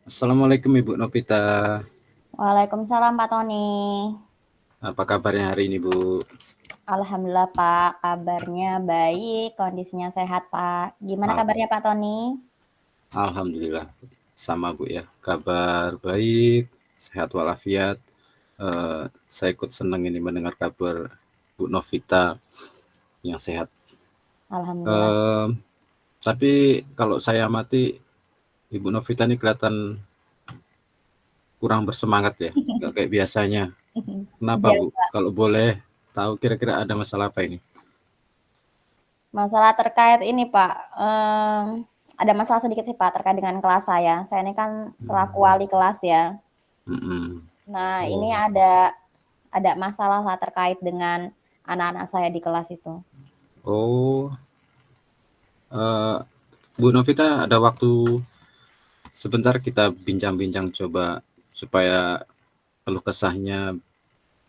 Assalamualaikum Ibu Novita. Waalaikumsalam Pak Tony. Apa kabarnya hari ini Bu? Alhamdulillah Pak, kabarnya baik, kondisinya sehat Pak. Gimana Al- kabarnya Pak Tony? Alhamdulillah sama Bu ya. Kabar baik, sehat walafiat. Saya ikut senang ini mendengar kabar Bu Novita yang sehat. Alhamdulillah. Eh, tapi kalau saya amati Ibu Novita ini kelihatan kurang bersemangat ya, nggak kayak biasanya. Kenapa Iya, Bu? Kalau boleh tahu kira-kira ada masalah apa ini? masalah terkait ini Pak, ada masalah sedikit sih Pak terkait dengan kelas saya. Saya ini kan selaku wali kelas ya. Mm-mm. Nah ini Oh, ada masalah lah terkait dengan anak-anak saya di kelas itu. oh, eh, Bu Novita ada waktu sebentar kita bincang-bincang coba supaya keluh kesahnya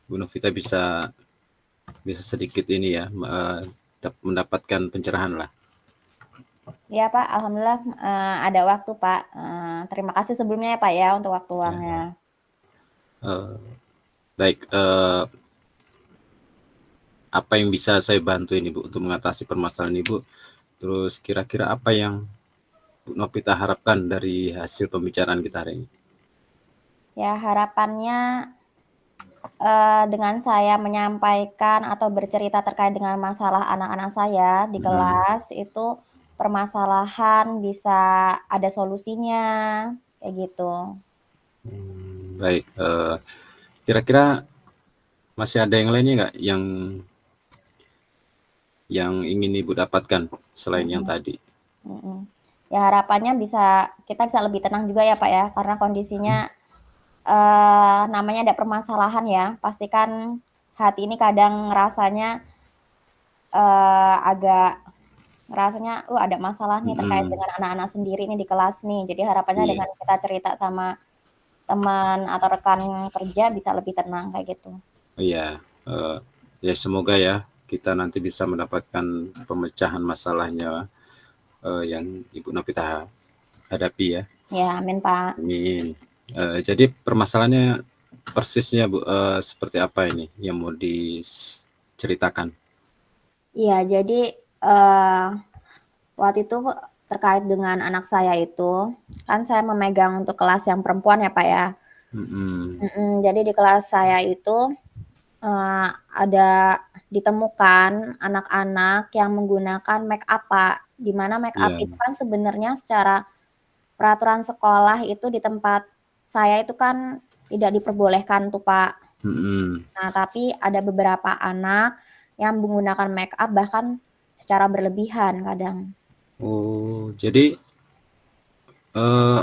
Bu Novita bisa bisa sedikit ini ya mendapatkan pencerahan lah. Iya Pak, alhamdulillah ada waktu Pak. Terima kasih sebelumnya ya Pak ya untuk waktu Ya. luangnya. Eh, baik, apa yang bisa saya bantu ini Bu untuk mengatasi permasalahan Ibu? Terus kira-kira apa yang Bu Novita harapkan dari hasil pembicaraan kita hari ini? Ya harapannya dengan saya menyampaikan atau bercerita terkait dengan masalah anak-anak saya di Mm-mm. kelas itu permasalahan bisa ada solusinya, kayak gitu. Baik, kira-kira masih ada yang lainnya nggak yang ingin Ibu dapatkan selain yang Mhm, tadi? mhm. Ya harapannya kita bisa lebih tenang juga ya Pak ya, karena kondisinya, namanya ada permasalahan ya, pastikan hati ini kadang ngerasanya, agak ngerasanya, ada masalah nih terkait Mm-mm. dengan anak-anak sendiri nih di kelas nih. Jadi harapannya Iya. dengan kita cerita sama teman atau rekan kerja bisa lebih tenang kayak gitu. Iya, ya semoga ya kita nanti bisa mendapatkan pemecahan masalahnya yang Ibu Novita hadapi ya. Ya, amin Pak. Amin. Jadi permasalahannya persisnya Bu, seperti apa ini yang mau diceritakan? Iya, jadi eh, waktu itu terkait dengan anak saya itu, kan saya memegang untuk kelas yang perempuan ya Pak ya. Mm-mm. Jadi di kelas saya itu ada ditemukan anak-anak yang menggunakan make up Pak. Di mana make up Iya. itu kan sebenarnya secara peraturan sekolah itu di tempat saya itu kan tidak diperbolehkan tuh Pak. Mm-mm. Nah, tapi ada beberapa anak yang menggunakan make up bahkan secara berlebihan kadang. Oh, jadi eh,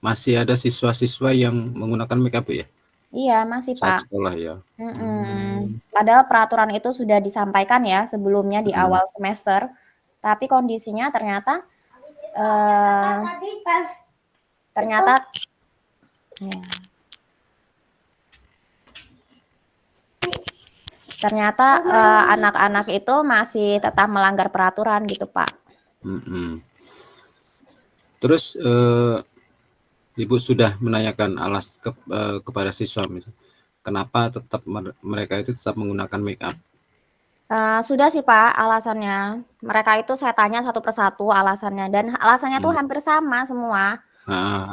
masih ada siswa-siswa yang menggunakan make up ya Iya, masih saat Pak. sekolah ya? Hmm. Padahal peraturan itu sudah disampaikan ya sebelumnya di Mm-mm. awal semester, tapi kondisinya ternyata eh, ternyata ya, ternyata anak-anak itu masih tetap melanggar peraturan gitu Pak. Mm-mm. Terus Ibu sudah menanyakan kepada siswa misal, kenapa tetap mereka itu tetap menggunakan make up? Sudah sih Pak alasannya. Mereka itu saya tanya satu persatu alasannya dan alasannya tuh Hmm. hampir sama semua.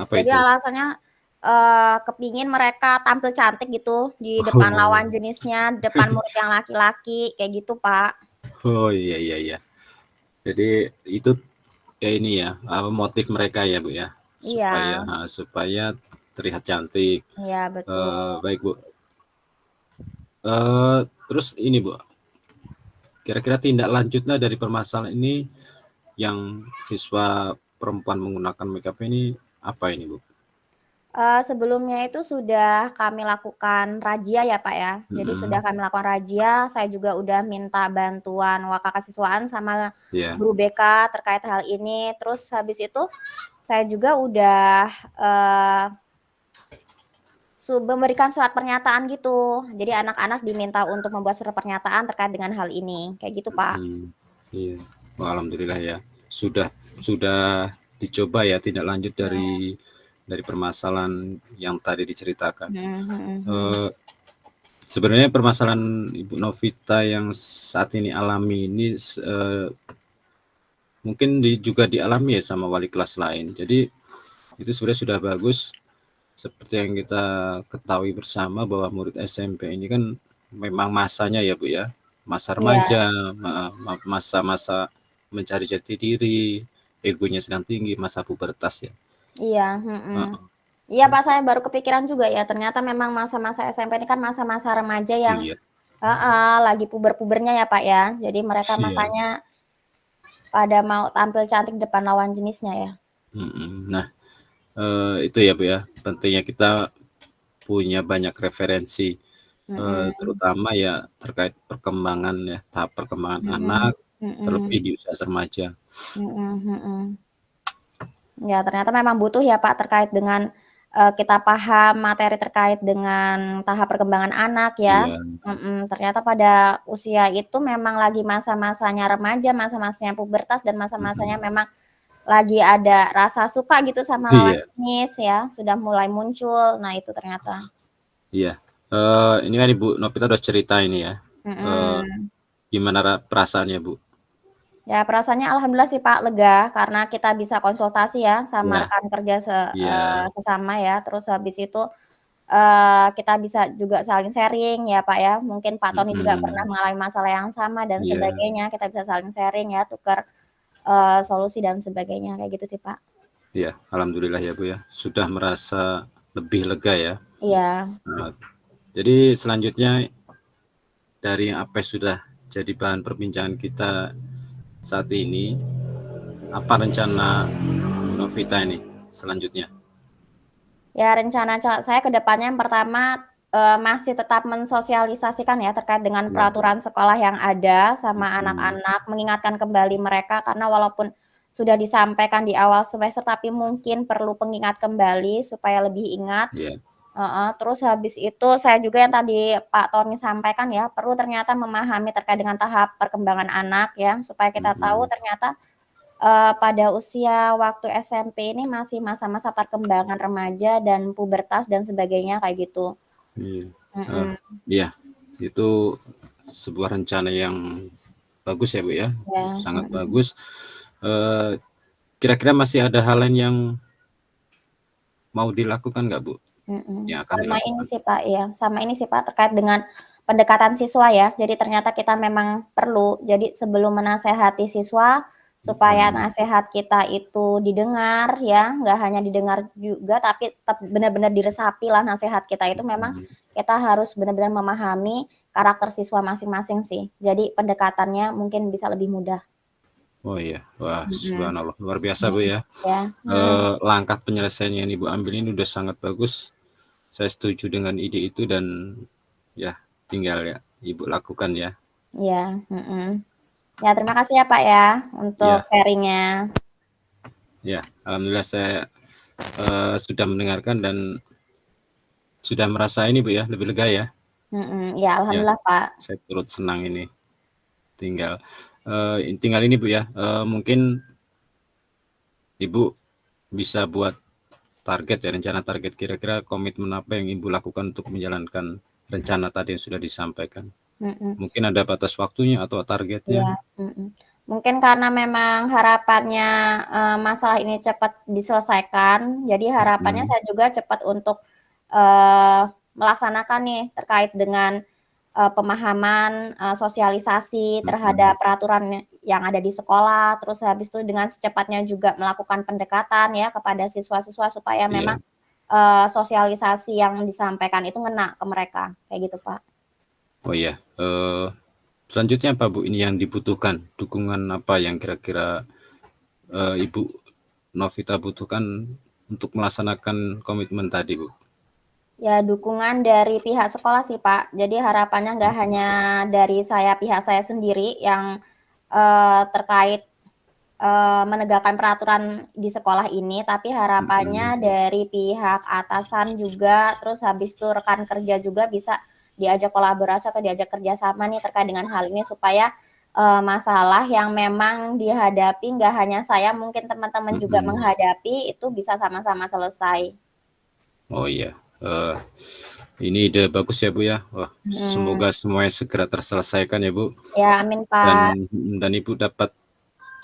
Apa Jadi itu? alasannya, kepingin mereka tampil cantik gitu di depan lawan Oh, jenisnya, depan murid yang laki-laki, kayak gitu, Pak. oh iya iya iya. Jadi itu ya ini ya apa motif mereka ya Bu ya Iya, supaya terlihat cantik. iya betul. Baik Bu. Eh, terus ini Bu, kira-kira tindak lanjutnya dari permasalahan ini yang siswa perempuan menggunakan make up ini apa ini Bu? Sebelumnya itu sudah kami lakukan razia ya, Pak, ya. Jadi sudah Mm-mm. kami lakukan razia, saya juga udah minta bantuan wakakasiswaan sama Ya. guru BK terkait hal ini. Terus habis itu saya juga udah, eee memberikan surat pernyataan gitu. Jadi anak-anak diminta untuk membuat surat pernyataan terkait dengan hal ini, kayak gitu, Pak. Iya. Wah, alhamdulillah ya. Sudah sudah dicoba ya tindak lanjut Iya. dari dari permasalahan yang tadi diceritakan. Mhm mhm mhm. Sebenarnya permasalahan Ibu Novita yang saat ini alami ini mungkin juga dialami ya sama wali kelas lain. Jadi itu sebenarnya sudah bagus. Seperti yang kita ketahui bersama bahwa murid SMP ini kan memang masanya ya Bu ya, masa Iya remaja, masa-masa mencari jati diri, egonya sedang tinggi, masa pubertas ya. iya, mhm. Heeh. Iya Pak, saya baru kepikiran juga ya, ternyata memang masa-masa SMP ini kan masa-masa remaja yang Iya, heeh, lagi puber-pubernya ya Pak ya. Jadi mereka iya. makanya pada mau tampil cantik depan lawan jenisnya ya. Nah, itu ya Bu ya, pentingnya kita punya banyak referensi, Mhm, terutama ya terkait perkembangan ya, tahap perkembangan mhm, anak, terlebih mhm, di usia remaja. mhm mhm. Ya ternyata memang butuh ya Pak terkait dengan, kita paham materi terkait dengan tahap perkembangan anak ya, Iya, ternyata pada usia itu memang lagi masa-masanya remaja, masa-masanya pubertas dan masa-masanya mhm, memang lagi ada rasa suka gitu sama lawan iya, jenis ya, sudah mulai muncul. Nah itu ternyata. iya. Ini kan Ibu Novita udah cerita ini ya, eee, Mhm. gimana perasaannya Bu? Ya perasaannya alhamdulillah sih Pak lega, karena kita bisa konsultasi ya sama Iya, rekan kerja iya, sesama ya, terus habis itu, kita bisa juga saling sharing ya Pak ya, mungkin Pak Tony juga pernah mhm, mengalami masalah yang sama dan iya, sebagainya, kita bisa saling sharing ya, tukar, solusi dan sebagainya, kayak gitu sih Pak. iya, alhamdulillah ya Bu ya, sudah merasa lebih lega ya. Iya, Eee, jadi selanjutnya dari apa yang sudah jadi bahan perbincangan kita saat ini, apa rencana Novita ini selanjutnya? ya rencana saya ke depannya yang pertama, masih tetap mensosialisasikan ya terkait dengan Iya, peraturan sekolah yang ada sama mhm, anak-anak, mengingatkan kembali mereka karena walaupun sudah disampaikan di awal semester, tapi mungkin perlu pengingat kembali supaya lebih ingat iya, heeh, terus habis itu saya juga yang tadi Pak Tony sampaikan ya, perlu ternyata memahami terkait dengan tahap perkembangan anak ya, supaya kita tahu mhm, ternyata pada usia waktu SMP ini masih masa-masa perkembangan remaja dan pubertas dan sebagainya kayak gitu. iya, eee, Mhm, iya, itu sebuah rencana yang bagus ya Bu ya, iya, sangat mhm, bagus. Eee, Kira-kira masih ada hal lain yang mau dilakukan nggak Bu? mhm. Yang akan Sama ini dilakukan? sih Pak iya, sama ini sih Pak terkait dengan pendekatan siswa ya. Jadi ternyata kita memang perlu, jadi sebelum menasehati siswa, supaya Mhm, nasehat kita itu didengar ya, nggak hanya didengar juga tapi tetap benar-benar diresapilah nasehat kita itu memang mhm. kita harus benar-benar memahami karakter siswa masing-masing sih. Jadi pendekatannya mungkin bisa lebih mudah. Oh iya, wah Mhm, subhanallah, luar biasa Bu mhm, ya. ya, mhm, Langkah penyelesaian yang Ibu ambil ini udah sangat bagus. Saya setuju dengan ide itu dan ya tinggal ya Ibu lakukan ya. iya, mhm. Ya terima kasih ya Pak ya untuk Ya, sharing-nya. ya, alhamdulillah saya, sudah mendengarkan dan sudah merasa ini Bu ya, lebih lega ya. Iya Ya, alhamdulillah, Pak. saya turut senang ini. Tinggal ini Bu ya, mungkin Ibu bisa buat target ya, rencana target kira-kira komitmen apa yang Ibu lakukan untuk menjalankan rencana tadi yang sudah disampaikan. Mhm, Mungkin ada batas waktunya atau targetnya? iya, mungkin karena memang harapannya, masalah ini cepat diselesaikan, jadi harapannya Mhm, saya juga cepat untuk, eee, melaksanakan nih terkait dengan, pemahaman, sosialisasi mhm, terhadap peraturan yang ada di sekolah, terus habis itu dengan secepatnya juga melakukan pendekatan ya kepada siswa-siswa supaya memang, iya. sosialisasi yang disampaikan itu ngena ke mereka, kayak gitu, Pak. Oh iya, selanjutnya apa Bu ini yang dibutuhkan? Dukungan apa yang kira-kira, Ibu Novita butuhkan untuk melaksanakan komitmen tadi Bu? Ya, dukungan dari pihak sekolah sih, Pak. Jadi harapannya nggak Mhm, hanya dari pihak saya sendiri yang, terkait, menegakkan peraturan di sekolah ini, tapi mhm, harapannya dari pihak atasan juga, terus habis itu rekan kerja juga bisa diajak kolaborasi atau diajak kerjasama nih terkait dengan hal ini supaya, masalah yang memang dihadapi nggak hanya saya, mungkin teman-teman juga mhm. menghadapi, itu bisa sama-sama selesai. Oh iya, ini ide bagus ya Bu ya. Wah, semoga semuanya segera terselesaikan ya Bu. Ya, amin Dan Pak. dan Ibu dapat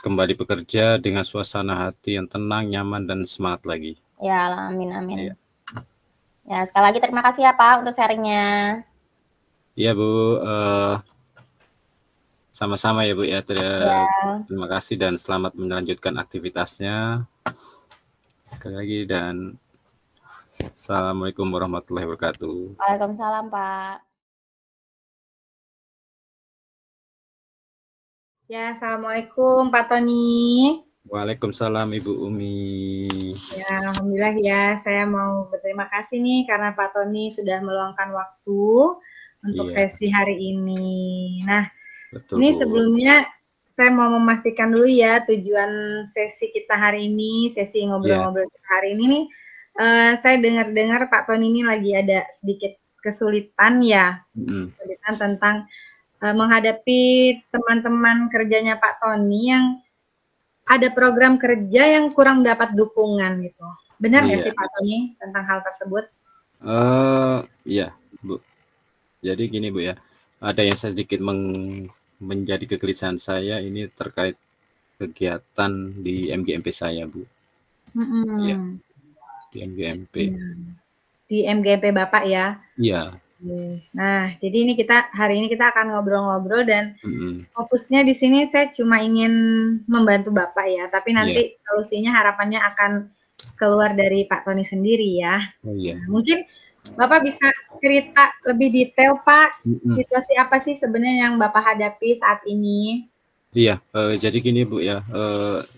kembali bekerja dengan suasana hati yang tenang, nyaman, dan semangat lagi. Ya, amin amin. Iya, Ya, sekali lagi terima kasih ya Pak untuk sharingnya. iya Bu, sama-sama ya Bu ya. Ya, Terima kasih dan selamat melanjutkan aktivitasnya sekali lagi dan Assalamualaikum warahmatullahi wabarakatuh. Waalaikumsalam Pak. Ya, Assalamualaikum Pak Tony. Waalaikumsalam Ibu Umi. Ya, alhamdulillah ya. Saya mau berterima kasih nih karena Pak Tony sudah meluangkan waktu untuk Iya, sesi hari ini. Nah, betul ini Bu. sebelumnya saya mau memastikan dulu ya tujuan sesi kita hari ini, sesi Iya, ngobrol-ngobrol kita hari ini nih. Saya dengar-dengar Pak Tony ini lagi ada sedikit kesulitan ya, kesulitan tentang menghadapi teman-teman kerjanya Pak Tony yang ada program kerja yang kurang mendapat dukungan gitu. Benar nggak iya. sih Pak Tony tentang hal tersebut? Iya Bu. Jadi gini Bu ya, ada yang sedikit menjadi kegelisahan saya ini terkait kegiatan di MGMP saya Bu. Iya, Mm-mm. di MGMP. Di MGP Bapak ya. Iya. Nah, jadi ini hari ini kita akan ngobrol-ngobrol dan Mm-mm. fokusnya di sini saya cuma ingin membantu Bapak ya, tapi Iya. nanti solusinya harapannya akan keluar dari Pak Tony sendiri ya. Oh iya. Nah, mungkin Bapak bisa cerita lebih detail Pak, situasi apa sih sebenarnya yang Bapak hadapi saat ini? Iya, jadi gini Bu ya,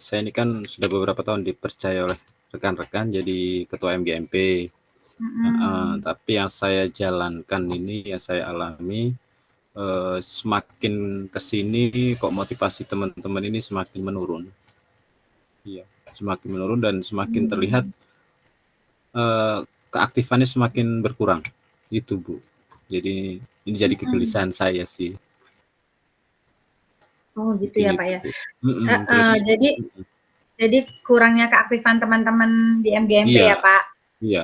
saya ini kan sudah beberapa tahun dipercaya oleh rekan-rekan jadi ketua MGMP. Tapi yang saya jalankan ini, yang saya alami, semakin kesini kok motivasi teman-teman ini semakin menurun. Iya, semakin menurun dan semakin terlihat keaktifannya semakin berkurang. Itu Bu. Jadi ini jadi kegelisahan saya sih. Oh gitu Mungkin ya Pak itu ya. Bu. Terus Jadi kurangnya keaktifan teman-teman di MGMP iya, ya Pak. iya.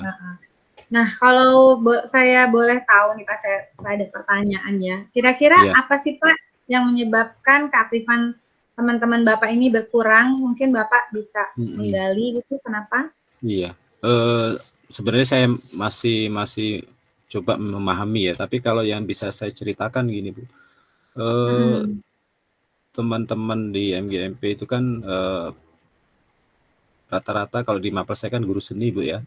Nah kalau saya boleh tahu nih Pak, saya ada pertanyaan ya. Kira-kira Iya. apa sih Pak yang menyebabkan keaktifan teman-teman Bapak ini berkurang? Mungkin Bapak bisa menggali gitu kenapa? Iya. Sebenarnya saya masih coba memahami ya, tapi kalau yang bisa saya ceritakan gini Bu, teman-teman di MGMP itu kan rata-rata kalau di Mapes saya kan guru seni Bu ya,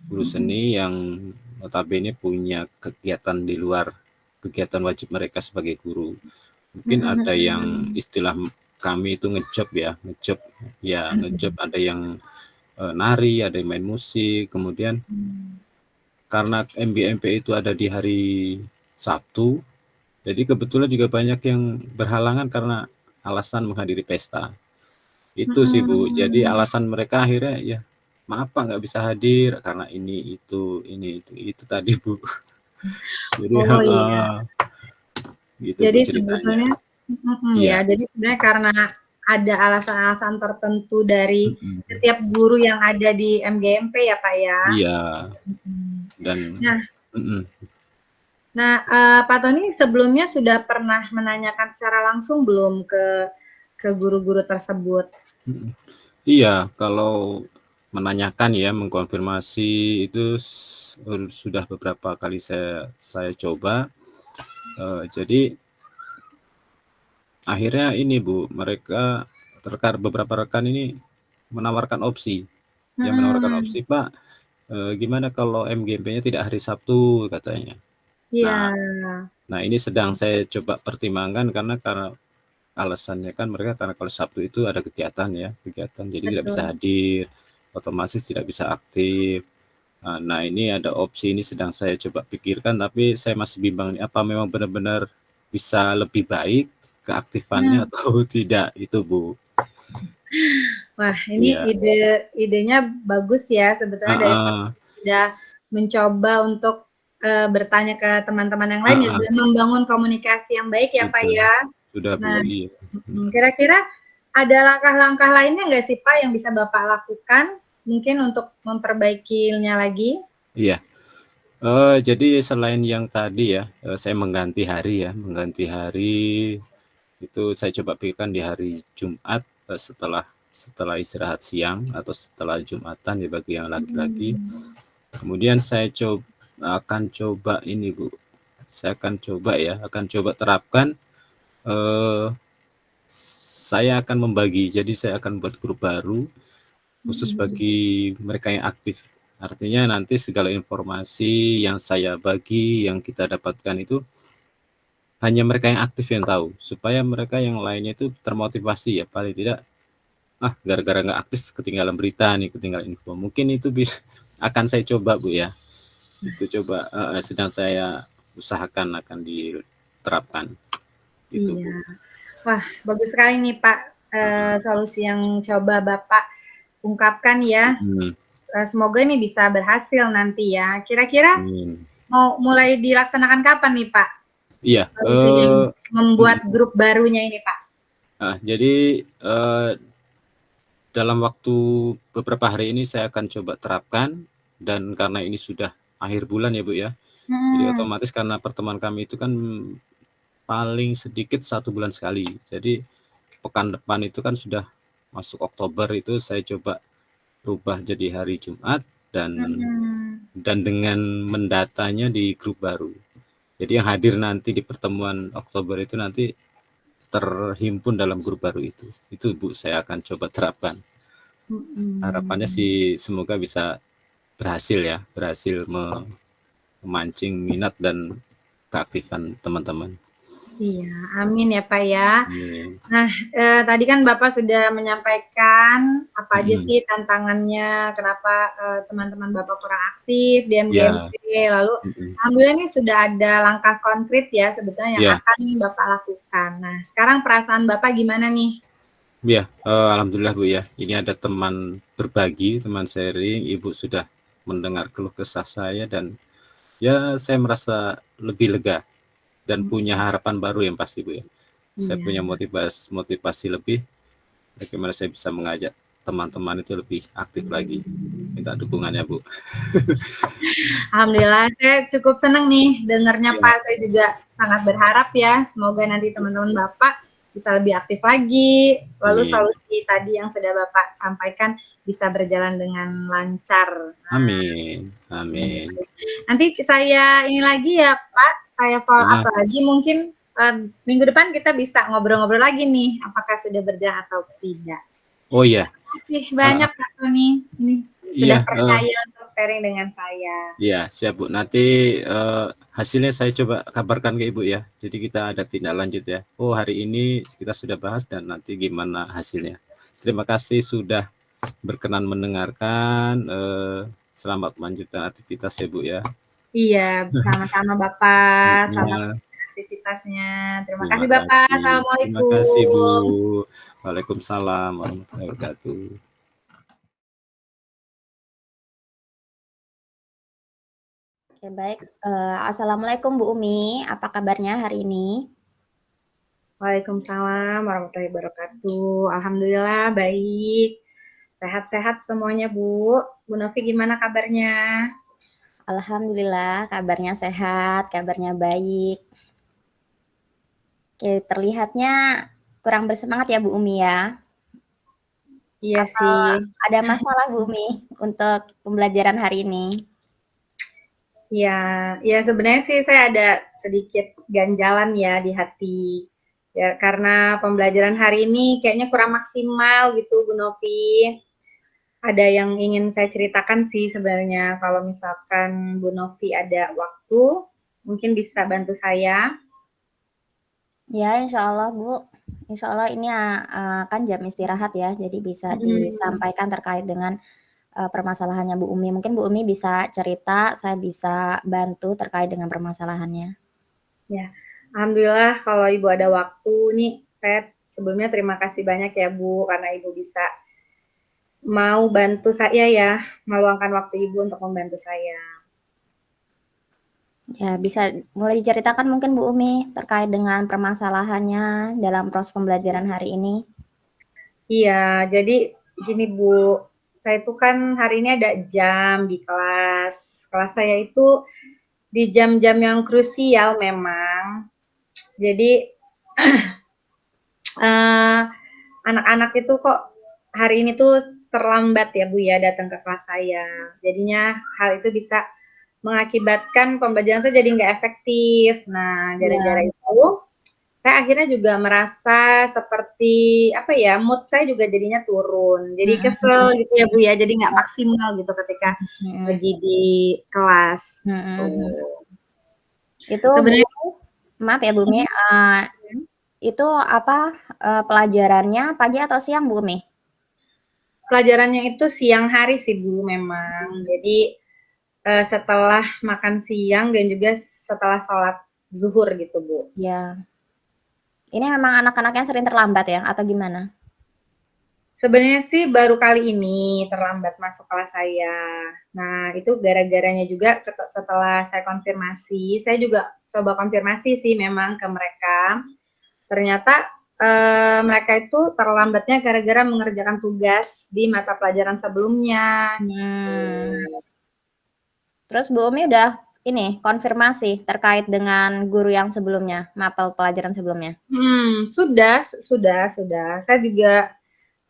guru seni yang notabene punya kegiatan di luar kegiatan wajib mereka sebagai guru. Mungkin ada yang istilah kami itu ngejob ya, ngejob ada yang nari, ada yang main musik, kemudian karena MBMP itu ada di hari Sabtu, jadi kebetulan juga banyak yang berhalangan karena alasan menghadiri pesta. Itu sih Bu, jadi alasan mereka akhirnya ya maaf Pak nggak bisa hadir karena ini itu tadi Bu. Jadi Oh iya. gitu Bu Jadi ceritanya. sebetulnya Iya. ya, jadi sebenarnya karena ada alasan-alasan tertentu dari setiap guru yang ada di MGMP ya Pak ya. Iya. Dan Nah, Pak Tony sebelumnya sudah pernah menanyakan secara langsung belum ke guru-guru tersebut? Iya, kalau menanyakan ya, mengkonfirmasi itu sudah beberapa kali saya coba. Jadi akhirnya ini Bu, mereka beberapa rekan ini menawarkan opsi. Yang menawarkan opsi, Pak, gimana kalau MGMP-nya tidak hari Sabtu katanya. Iya. Nah ini sedang saya coba pertimbangkan karena alasannya kan mereka karena kalau Sabtu itu ada kegiatan ya, jadi tidak bisa Betul. hadir, otomatis tidak bisa aktif. Nah ini ada opsi ini sedang saya coba pikirkan, tapi saya masih bimbang nih, apa memang benar-benar bisa lebih baik keaktifannya atau tidak itu Bu. Wah ini idenya bagus ya sebetulnya dari sudah mencoba untuk bertanya ke teman-teman yang lain ya, sudah membangun komunikasi yang baik ya Pak ya. Sudah Bu, Nah, iya. kira-kira ada langkah-langkah lainnya nggak sih Pak yang bisa Bapak lakukan mungkin untuk memperbaikinya lagi? Iya. Jadi selain yang tadi ya, saya mengganti hari ya, mengganti hari itu saya coba pikirkan di hari Jumat, setelah setelah istirahat siang atau setelah Jumatan ya bagi yang laki-laki. Kemudian saya akan coba ini Bu, saya akan coba terapkan, eh, saya akan membagi, jadi saya akan buat grup baru khusus bagi mereka yang aktif. Artinya nanti segala informasi yang saya bagi, yang kita dapatkan itu hanya mereka yang aktif yang tahu, supaya mereka yang lainnya itu termotivasi ya, paling tidak, gara-gara nggak aktif ketinggalan berita nih, ketinggalan info. Mungkin itu bisa akan saya coba Bu ya. Itu coba sedang saya usahakan akan diterapkan. Itu Bu. Iya. Wah, bagus sekali nih Pak, solusi yang coba Bapak ungkapkan ya. Hmm. Semoga ini bisa berhasil nanti ya. Kira-kira mau mulai dilaksanakan kapan nih Pak? Iya. Solusinya membuat grup barunya ini Pak. Jadi dalam waktu beberapa hari ini saya akan coba terapkan, dan karena ini sudah akhir bulan ya Bu ya. Jadi otomatis karena pertemuan kami itu kan paling sedikit 1 bulan sekali. Jadi pekan depan itu kan sudah masuk Oktober, itu saya coba rubah jadi hari Jumat dan dengan mendatanya di grup baru. Jadi yang hadir nanti di pertemuan Oktober itu nanti terhimpun dalam grup baru itu. Itu Bu saya akan coba terapkan. Harapannya sih semoga bisa berhasil ya, berhasil memancing minat dan keaktifan teman-teman. Iya, amin ya Pak ya. Amin. Nah, tadi kan Bapak sudah menyampaikan apa aja sih tantangannya, kenapa teman-teman Bapak kurang aktif, diam-diam, lalu alhamdulillah ini sudah ada langkah konkret ya sebetulnya yang akan Bapak lakukan. Nah, sekarang perasaan Bapak gimana nih? Ya, alhamdulillah Bu ya, ini ada teman berbagi, teman sharing, Ibu sudah mendengar keluh kesah saya, dan ya saya merasa lebih lega dan punya harapan baru yang pasti Bu ya. Saya punya motivasi lebih, bagaimana saya bisa mengajak teman-teman itu lebih aktif lagi. Minta dukungannya Bu. Alhamdulillah, saya cukup senang nih dengarnya Pak. Saya juga sangat berharap ya, semoga nanti teman-teman Bapak bisa lebih aktif lagi, lalu solusi tadi yang sudah Bapak sampaikan bisa berjalan dengan lancar. Amin, amin. Nanti saya ini lagi ya Pak, saya follow up lagi, mungkin minggu depan kita bisa ngobrol-ngobrol lagi nih, apakah sudah berjalan atau tidak. Oh iya. Terima kasih banyak Pak Tony, ini sudah percaya untuk sharing dengan saya. Iya, siap Bu. Nanti hasilnya saya coba kabarkan ke Ibu ya. Jadi kita ada tindak lanjut ya. Oh, hari ini kita sudah bahas dan nanti gimana hasilnya. Terima kasih sudah berkenan mendengarkan. Selamat melanjutkan aktivitas ya Bu ya. Iya, sama-sama Bapak. Selamat aktivitasnya. Terima kasih Bapak. Assalamualaikum. Terima kasih Bu. Waalaikumsalam warahmatullahi wabarakatuh. Oke, baik. Assalamualaikum Bu Umi, apa kabarnya hari ini? Waalaikumsalam warahmatullahi wabarakatuh. Alhamdulillah baik. Sehat-sehat semuanya Bu. Bu Novi gimana kabarnya? Alhamdulillah kabarnya sehat, kabarnya baik. Oke, terlihatnya kurang bersemangat ya Bu Umi ya? Iya sih. Ada masalah Bu Umi untuk pembelajaran hari ini? Ya sebenarnya sih saya ada sedikit ganjalan ya di hati. Ya karena pembelajaran hari ini kayaknya kurang maksimal gitu Bu Novi. Ada yang ingin saya ceritakan sih sebenarnya, kalau misalkan Bu Novi ada waktu, mungkin bisa bantu saya. Ya, insya Allah Bu. Insya Allah ini kan jam istirahat ya, jadi bisa disampaikan terkait dengan permasalahannya Bu Umi. Mungkin Bu Umi bisa cerita, saya bisa bantu terkait dengan permasalahannya. Ya, alhamdulillah kalau Ibu ada waktu nih, saya sebelumnya terima kasih banyak ya Bu, karena Ibu bisa mau bantu saya ya, meluangkan waktu Ibu untuk membantu saya. Ya, bisa mulai diceritakan mungkin Bu Umi terkait dengan permasalahannya dalam proses pembelajaran hari ini. Iya, jadi gini Bu, saya itu kan hari ini ada jam di kelas. Kelas saya itu di jam-jam yang krusial memang. Jadi anak-anak itu kok hari ini tuh terlambat ya Bu ya datang ke kelas saya. Jadinya hal itu bisa mengakibatkan pembelajaran saya jadi nggak efektif. Nah, gara-gara itu saya akhirnya juga merasa seperti apa ya, mood saya juga jadinya turun. Jadi kesel gitu ya Bu ya, jadi nggak maksimal gitu ketika lagi di kelas. Itu Sebenarnya maaf ya Bu Umi, itu apa pelajarannya pagi atau siang Bu Umi? pelajarannya itu siang hari sih Bu memang. Jadi setelah makan siang dan juga setelah sholat zuhur gitu Bu. Ya. Ini memang anak-anaknya sering terlambat ya atau gimana? Sebenarnya sih baru kali ini terlambat masuk kelas saya. Nah, itu gara-garanya juga setelah saya konfirmasi, saya juga coba konfirmasi sih memang ke mereka. Ternyata mereka itu terlambatnya gara-gara mengerjakan tugas di mata pelajaran sebelumnya. Terus Bu Umi udah ini konfirmasi terkait dengan guru yang sebelumnya, mapel pelajaran sebelumnya? Sudah. Saya juga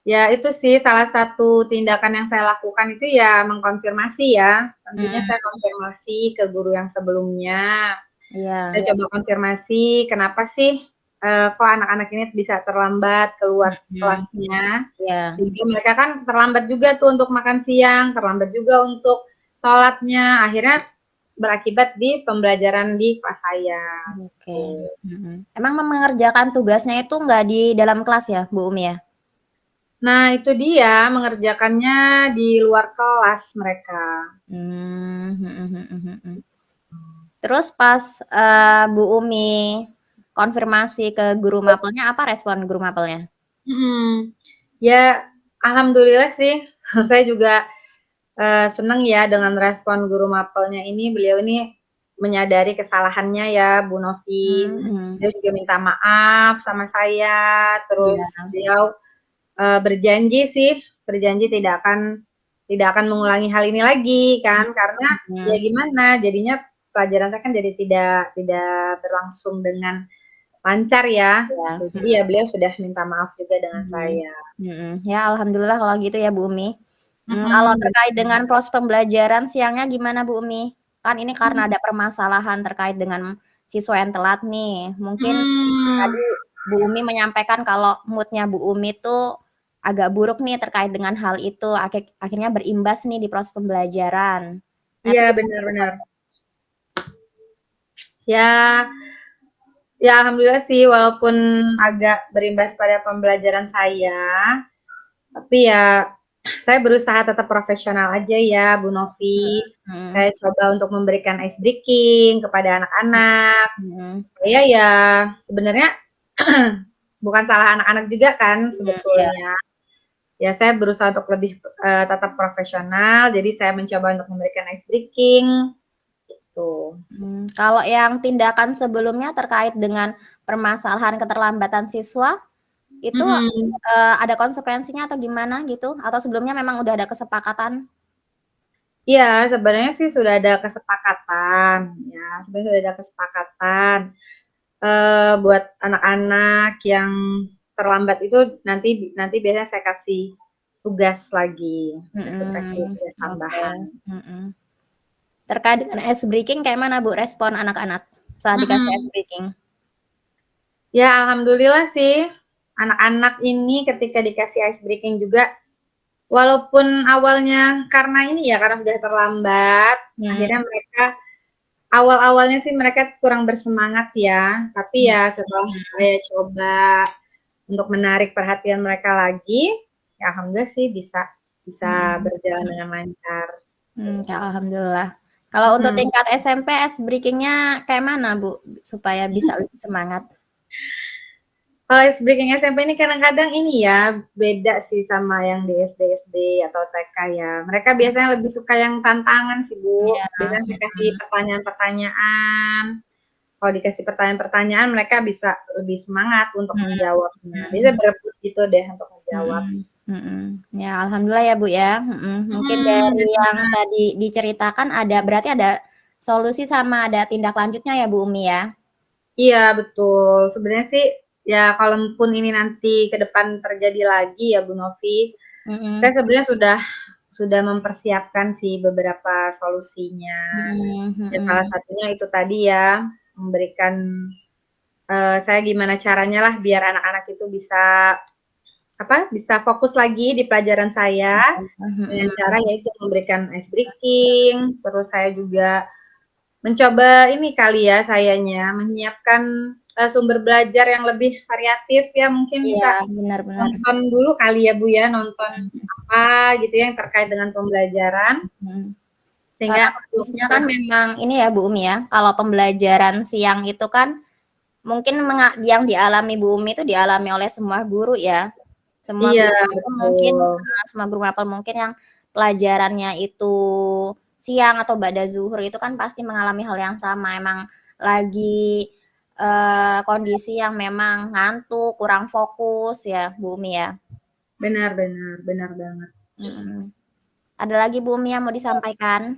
ya itu sih salah satu tindakan yang saya lakukan itu ya mengkonfirmasi ya. Tentunya saya konfirmasi ke guru yang sebelumnya. Saya coba konfirmasi kenapa sih kok anak-anak ini bisa terlambat keluar kelasnya. Sehingga mereka kan terlambat juga tuh untuk makan siang, terlambat juga untuk sholatnya. Akhirnya berakibat di pembelajaran di kelas saya. Oke. Emang mengerjakan tugasnya itu nggak di dalam kelas ya, Bu Umi ya? Nah, itu dia mengerjakannya di luar kelas mereka. Terus pas Bu Umi konfirmasi ke guru mapelnya, apa respon guru mapelnya? Ya, alhamdulillah sih. Saya juga senang ya dengan respon guru mapelnya ini. Beliau ini menyadari kesalahannya ya, Bu Novi. Dia juga minta maaf sama saya. Terus beliau berjanji tidak akan mengulangi hal ini lagi kan, karena ya gimana, jadinya pelajaran saya kan jadi tidak berlangsung dengan lancar ya. Jadi ya beliau sudah minta maaf juga dengan saya. Ya alhamdulillah kalau gitu ya Bu Umi. Kalau terkait dengan proses pembelajaran siangnya gimana Bu Umi? Kan ini karena ada permasalahan terkait dengan siswa yang telat nih. Mungkin tadi Bu Umi menyampaikan kalau mood-nya Bu Umi tuh agak buruk nih terkait dengan hal itu. Akhirnya berimbas nih di proses pembelajaran. Iya, benar-benar. Ya alhamdulillah sih walaupun agak berimbas pada pembelajaran saya, tapi ya saya berusaha tetap profesional aja ya Bu Novi. Saya coba untuk memberikan ice breaking kepada anak-anak. Supaya ya sebenarnya bukan salah anak-anak juga kan sebetulnya. Ya saya berusaha untuk lebih tetap profesional, jadi saya mencoba untuk memberikan ice breaking. Gitu. Kalau yang tindakan sebelumnya terkait dengan permasalahan keterlambatan siswa, itu ada konsekuensinya atau gimana gitu? Atau sebelumnya memang udah ada kesepakatan? Iya, sebenarnya sih sudah ada kesepakatan, ya. Sebenarnya sudah ada kesepakatan buat anak-anak yang terlambat itu nanti biasanya saya kasih tugas lagi, saya kasih tugas tambahan. Terkait dengan ice breaking kayak mana Bu respon anak-anak saat dikasih ice breaking? Ya alhamdulillah sih, anak-anak ini ketika dikasih ice breaking juga, walaupun awalnya karena sudah terlambat, akhirnya mereka awal-awalnya sih mereka kurang bersemangat ya, tapi ya setelah saya coba untuk menarik perhatian mereka lagi, ya alhamdulillah sih bisa berjalan dengan lancar. Ya alhamdulillah. Kalau untuk tingkat SMP, ice breaking-nya kayak mana Bu, supaya bisa lebih semangat? Kalau ice breaking SMP ini kadang-kadang ini ya, beda sih sama yang di SD atau TK ya. Mereka biasanya lebih suka yang tantangan sih Bu, biasanya saya kasih pertanyaan-pertanyaan. Kalau dikasih pertanyaan-pertanyaan mereka bisa lebih semangat untuk menjawabnya. Biasanya berebut gitu deh untuk menjawab. Ya alhamdulillah ya Bu ya, mungkin dari yang tadi diceritakan berarti ada solusi sama ada tindak lanjutnya ya Bu Umi ya? Iya betul, sebenarnya sih ya kalaupun ini nanti ke depan terjadi lagi ya Bu Novi, saya sebenarnya sudah mempersiapkan sih beberapa solusinya. Ya salah satunya itu tadi ya, memberikan saya gimana caranya lah biar anak-anak itu bisa fokus lagi di pelajaran saya dengan cara yaitu memberikan ice breaking, terus saya juga mencoba ini kali ya sayanya menyiapkan sumber belajar yang lebih variatif ya, mungkin bisa benar-benar. nonton dulu kali ya Bu ya, nonton apa gitu ya yang terkait dengan pembelajaran. Sehingga kondisinya kan memang ini ya Bu Umi ya, kalau pembelajaran siang itu kan mungkin yang dialami Bu Umi itu dialami oleh semua guru ya. Semua guru mungkin semua guru mapel mungkin yang pelajarannya itu siang atau ba'da zuhur itu kan pasti mengalami hal yang sama. Emang lagi kondisi yang memang ngantuk, kurang fokus ya Bu Umi ya. Benar banget. Ada lagi Bu Umi yang mau disampaikan?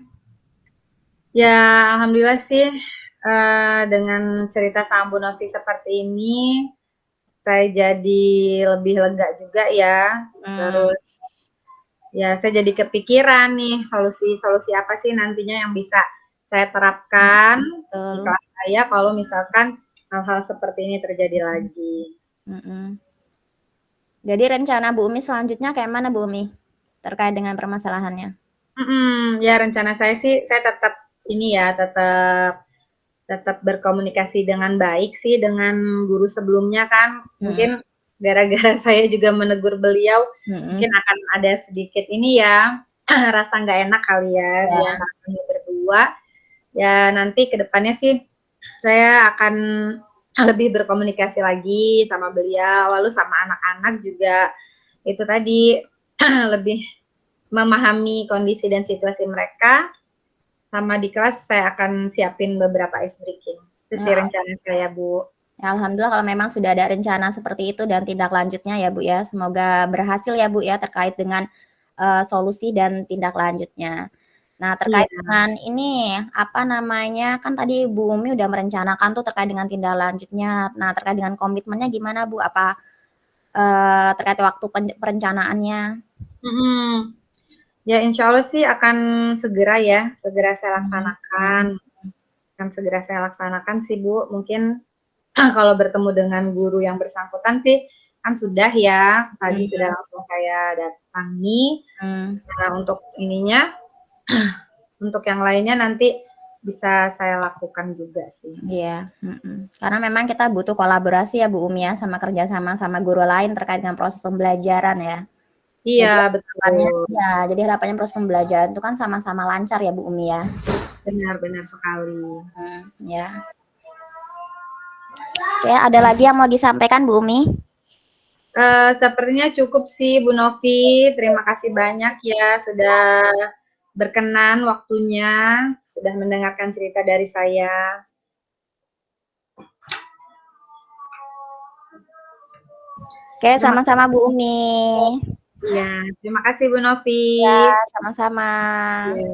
Ya alhamdulillah sih dengan cerita sama Bu Novi seperti ini saya jadi lebih lega juga ya. Terus ya saya jadi kepikiran nih solusi-solusi apa sih nantinya yang bisa saya terapkan di kelas saya kalau misalkan hal-hal seperti ini terjadi lagi. Jadi rencana Bu Umi selanjutnya kayak mana Bu Umi terkait dengan permasalahannya? Ya rencana saya sih saya tetap berkomunikasi dengan baik sih dengan guru sebelumnya kan. Mungkin gara-gara saya juga menegur beliau, mungkin akan ada sedikit ini ya rasa nggak enak kali ya di antara kami berdua. Ya nanti kedepannya sih saya akan lebih berkomunikasi lagi sama beliau, lalu sama anak-anak juga itu tadi lebih memahami kondisi dan situasi mereka. Sama di kelas saya akan siapin beberapa ice breaking. Itu sih rencana saya, Bu. Ya, alhamdulillah kalau memang sudah ada rencana seperti itu dan tindak lanjutnya ya Bu ya. Semoga berhasil ya Bu ya terkait dengan solusi dan tindak lanjutnya. Nah, terkait dengan ini apa namanya, kan tadi Bu Umi udah merencanakan tuh terkait dengan tindak lanjutnya. Nah, terkait dengan komitmennya gimana Bu? Apa terkait waktu perencanaannya? Ya insya Allah sih akan segera saya laksanakan. Akan segera saya laksanakan sih Bu. Mungkin kalau bertemu dengan guru yang bersangkutan sih kan sudah ya, tadi sudah langsung saya datangi. Nah untuk ininya, untuk yang lainnya nanti bisa saya lakukan juga sih. Iya, karena memang kita butuh kolaborasi ya Bu Umi ya, sama kerjasama sama guru lain terkait dengan proses pembelajaran ya. Iya betul. Jadi harapannya proses pembelajaran itu kan sama-sama lancar ya Bu Umi ya. Benar sekali. Ya. Oke, ada lagi yang mau disampaikan Bu Umi? Sepertinya cukup sih Bu Novi. Terima kasih banyak ya sudah berkenan waktunya, sudah mendengarkan cerita dari saya. Oke, sama-sama Bu Umi. Iya, terima kasih Bu Novi. Ya, sama-sama. Ya.